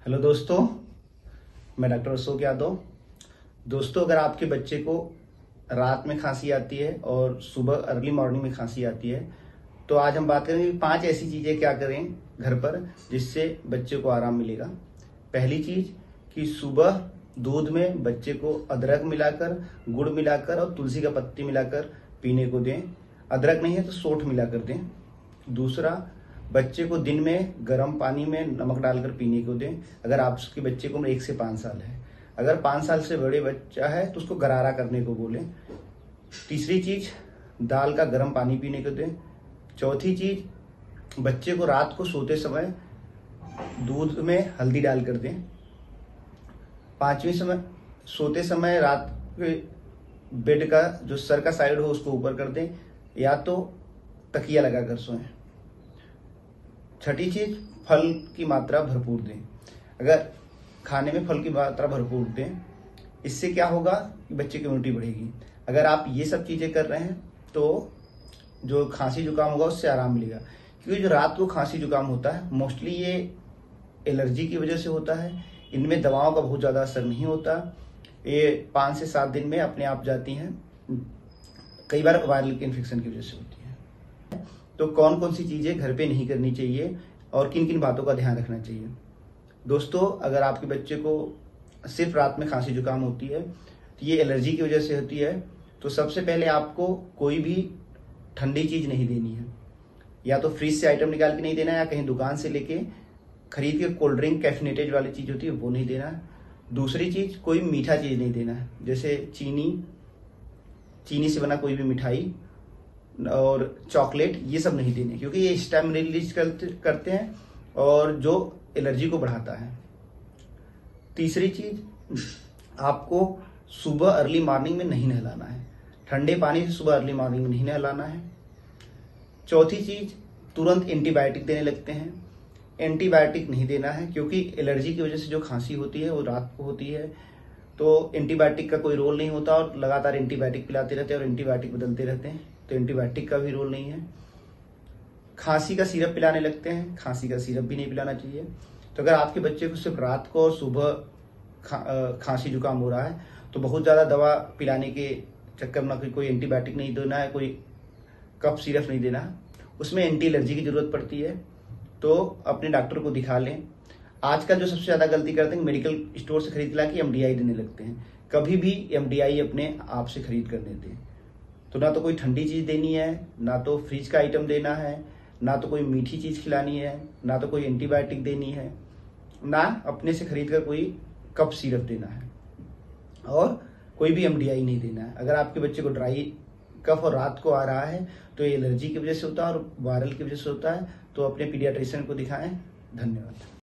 Hello दोस्तों, मैं doctor Ashok Yadav. दोस्तों, अगर आपके बच्चे को रात में खांसी आती है और सुबह अर्ली मॉर्निंग में खांसी आती है, तो आज हम बात करेंगे कि 5 ऐसी चीज़ें क्या करें घर पर जिससे बच्चे को आराम मिलेगा। पहली चीज़ कि सुबह दूध में बच्चे को अदरक मिलाकर, गुड़ मिलाकर और तुलसी का पत्ती मिलाकर पीने को दें। अदरक नहीं है तो सौंठ मिलाकर दें। दूसरा, बच्चे को दिन में गर्म पानी में नमक डालकर पीने को दें अगर आपके बच्चे को उम्र 1 से 5 साल है। अगर 5 साल से बड़े बच्चा है तो उसको गरारा करने को बोलें। तीसरी चीज, दाल का गर्म पानी पीने को दें। चौथी चीज, बच्चे को रात को सोते समय दूध में हल्दी डालकर दें। पांचवी, सोते समय रात के बेड का जो सर का साइड हो उसको ऊपर कर दें या तो तकिया लगाकर सोएं। छठी चीज, फल की मात्रा भरपूर दें। अगर खाने में फल की मात्रा भरपूर दें, इससे क्या होगा कि बच्चे की इम्यूनिटी बढ़ेगी। अगर आप ये सब चीजें कर रहे हैं तो जो खांसी जुकाम होगा उससे आराम मिलेगा। क्योंकि जो रात को खांसी जुकाम होता है मोस्टली ये एलर्जी की वजह से होता है। इनमें दवाओं का बहुत ज्यादा असर नहीं होता। ये 5 से 7 दिन में अपने आप जाती हैं। कई बार वायरल इन्फेक्शन की वजह से होती है। तो कौन कौन सी चीजें घर पे नहीं करनी चाहिए और किन किन बातों का ध्यान रखना चाहिए। दोस्तों, अगर आपके बच्चे को सिर्फ रात में खांसी जुकाम होती है तो ये एलर्जी की वजह से होती है, तो सबसे पहले आपको कोई भी ठंडी चीज नहीं देनी है। या तो फ्रिज से आइटम निकाल के नहीं देना है, या कहीं दुकान से लेके खरीद के कोल्ड ड्रिंक कैफिनेटेड वाली चीज होती है वो नहीं देना है। दूसरी चीज, कोई मीठा चीज नहीं देना है, जैसे चीनी से बना कोई भी मिठाई और चॉकलेट, ये सब नहीं देने, क्योंकि ये हिस्टामिन रिलीज करते हैं और जो एलर्जी को बढ़ाता है। तीसरी चीज, आपको सुबह अर्ली मॉर्निंग में नहीं नहलाना है। ठंडे पानी से सुबह अर्ली मॉर्निंग में नहीं नहलाना है। चौथी चीज, तुरंत एंटीबायोटिक देने लगते हैं। एंटीबायोटिक नहीं देना है, क्योंकि एलर्जी की वजह से जो खांसी होती है वो रात को होती है, तो एंटीबायोटिक का कोई रोल नहीं होता और लगातार एंटीबायोटिक पिलाते रहते हैं और एंटीबायोटिक बदलते रहते हैं, तो एंटीबायोटिक का भी रोल नहीं है। खांसी का सिरप पिलाने लगते हैं, खांसी का सिरप भी नहीं पिलाना चाहिए। तो अगर आपके बच्चे को सिर्फ रात को और सुबह खांसी जुकाम हो रहा है तो बहुत ज़्यादा दवा पिलाने के चक्कर में कोई एंटीबायोटिक नहीं देना है, कोई कफ सिरप नहीं देना है। उसमें एंटी एलर्जी की जरूरत पड़ती है, तो अपने डॉक्टर को दिखा लें। आजकल जो सबसे ज़्यादा गलती करते हैं, मेडिकल स्टोर से खरीद ला के एमडीआई देने लगते हैं। कभी भी एमडीआई अपने आप से खरीद कर देते हैं। तो ना तो कोई ठंडी चीज़ देनी है, ना तो फ्रिज का आइटम देना है, ना तो कोई मीठी चीज़ खिलानी है, ना तो कोई एंटीबायोटिक देनी है, ना अपने से खरीद कर कोई कफ सिरप देना है, और कोई भी एमडीआई नहीं देना है। अगर आपके बच्चे को ड्राई कफ और रात को आ रहा है तो ये एलर्जी की वजह से होता है और वायरल की वजह से होता है, तो अपने पीडियाट्रिशियन को दिखाएं। धन्यवाद।